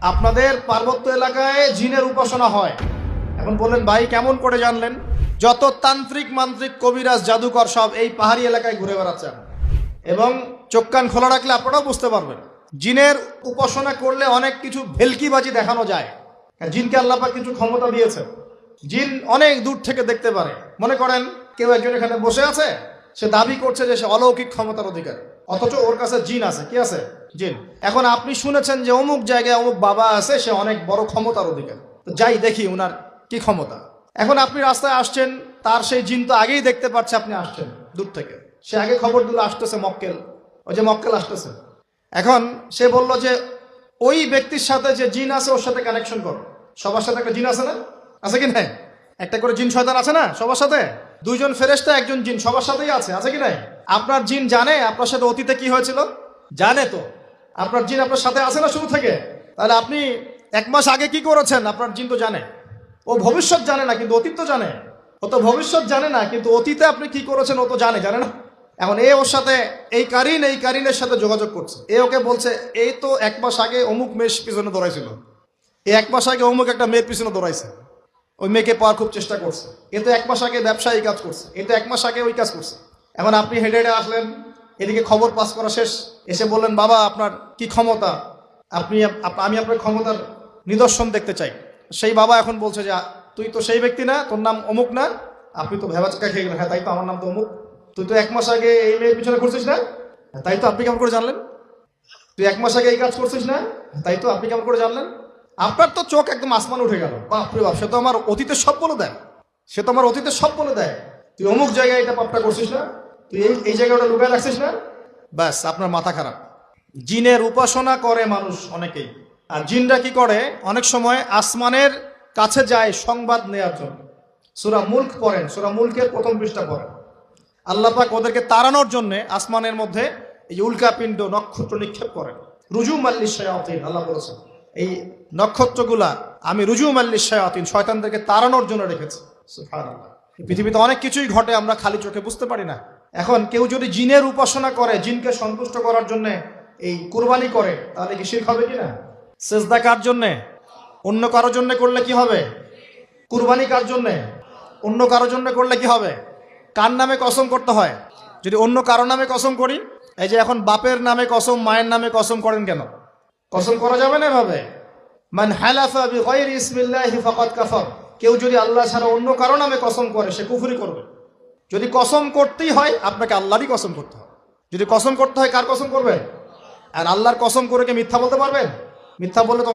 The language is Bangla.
আপনাদের পার্বত্য এলাকায় জিনের উপাসনা হয়। এখন বললেন ভাই কেমন করে জানলেন? যত তান্ত্রিক মান্ত্রিক কবিরাজ জাদুকর সব এই পাহাড়ি এলাকায় ঘুরে বেড়াচ্ছে এবং চোখ কান খোলা রাখলে আপনারাও বুঝতে পারবেন। জিনের উপাসনা করলে অনেক কিছু ভেলকিবাজি দেখানো যায়। জিনকে আল্লাহ পাক কিছু ক্ষমতা দিয়েছে। জিন অনেক দূর থেকে দেখতে পারে। মনে করেন কেউ একজন এখানে বসে আছে, সে দাবি করছে যে সে অলৌকিক ক্ষমতার অধিকারী, অথচ ওর কাছে জিন আছে। কি আছে? জিন। এখন আপনি শুনেছেন যে অমুক জায়গায় অমুক বাবা আছে, সে অনেক বড় ক্ষমতার অধিকারী, তো যাই দেখি উনার কি ক্ষমতা। এখন আপনি রাস্তায় আসছেন, তার সেই জিন তো আগেই দেখতে পাচ্ছে আপনি আসছেন দূর থেকে, সে আগে খবর দিল আসতেছে মক্কেল, ওই যে মক্কেল আসতেছে। এখন সে বলল যে ওই ব্যক্তির সাথে যে জিন আছে ওর সাথে কানেকশন করো। সবার সাথে একটা জিন আছে না? আছে কি নাই? একটা করে জিন শয়তান আছে না সবার সাথে? দুইজন ফেরেশতা একজন জিন সবার সাথেই আছে কি নাই? আপনার জিন জানে আপনার সাথে অতীতে কি হয়েছিল? জানে তো। আপনার জিন আপনার সাথে আছে না শুরু থেকে? তাহলে আপনি 1 মাস আগে কি করেছেন আপনার জিন তো জানে। ও ভবিষ্যৎ জানে না কিন্তু অতীত তো জানে। ও তো ভবিষ্যৎ জানে না কিন্তু অতীতে আপনি কি করেছেন ও তো জানে না? এখন এ ওর সাথে এই কারিনের সাথে যোগাযোগ করছে। এ ওকে বলছে এই তো 1 মাস আগে অমুক মেয়ের পিছনে দৌড়াইছিল, এই 1 মাস আগে অমুক একটা মেয়ের পিছনে দৌড়াইছে, ওই মেয়েকে পাওয়ার খুব চেষ্টা করছে। এ তো 1 মাস আগে ব্যবসায়ী কাজ করছে, এ তো 1 মাস আগে ওই কাজ করছে। এখন আপনি হেঁটে হেঁটে আসলেন, এদিকে খবর পাস করা শেষ, এসে বললেন বাবা আপনার কি ক্ষমতা, আমি আপনার ক্ষমতার নিদর্শন দেখতে চাই। সেই বাবা এখন বলছে যে তুই তো সেই ব্যক্তি না, তোর নাম অমুক না? আপনি তো ভেবাচকা খেয়ে গেলেন। হ্যাঁ তাই তো, আমার নাম তো অমুক। তুই তো 1 মাস আগে এই মেয়ের পিছনে ঘুরছিস না? তাই তো, আপনি কেমন করে জানলেন? তুই 1 মাস আগে এই কাজ করছিস না? তাই তো, আপনি কেমন করে জানলেন? আপনার তো চোখ একদম আসমান উঠে গেল। বাপরে বাপ, সে তো আমার অতীতের সব বলে দেয়, তুই অমুক জায়গায় এটা পাপটা করছিস না, তুই এই জায়গায় ওটা লুকায় রাখছিস না। ব্যাস, আপনার মাথা খারাপ। জিনের উপাসনা করে মানুষ অনেকেই। আর জিনরা কি করে, অনেক সময় আসমানের কাছে যায় সংবাদ নেওয়ার জন্য। সূরা মুলক পড়েন, সূরা মুলকের 1ম পৃষ্ঠা পড়েন। আল্লাহ পাক ওদেরকে তাড়ানোর জন্য আসমানের মধ্যে এই উল্কাপিণ্ড নক্ষত্র নিক্ষেপ করেন। রুজুম আল্লিশ শায়াতিন, আল্লাহ বলেছেন এই নক্ষত্রগুলা আমি রুজুম আল্লিশ শায়াতিন, শয়তানদেরকে তাড়ানোর জন্য রেখেছি। সুবহানাল্লাহ। পৃথিবীতে অনেক কিছুই ঘটে, আমরা খালি চোখে বুঝতে পারি না। এখন কেউ যদি জিনের উপাসনা করে, জিনকে সন্তুষ্ট করার জন্য এই কুরবানি করে, তাহলে কি শিরক হবে কিনা? সেজদা কার জন্যে? অন্য কারোর জন্য করলে কি হবে? কুরবানি কার জন্যে? অন্য কারোর জন্য করলে কি হবে? কার নামে কসম করতে হয়? যদি অন্য কারো নামে কসম করি, এই যে এখন বাপের নামে কসম, মায়ের নামে কসম করেন কেন? কসম করা যাবে না এভাবে। মান হালাফা বিগাইরি ইসমিল্লাহি ফাকাদ কাফার, কেউ যদি আল্লাহ ছাড়া অন্য কারো নামে কসম করে সে কুফরি করবে। যদি কসম করতেই হয় আপনাকে আল্লাহরই কসম করতে হবে। যদি কসম করতে হয় কার কসম করবেন? আর আল্লাহর কসম করে কি মিথ্যা বলতে পারবেন? মিথ্যা বললে তো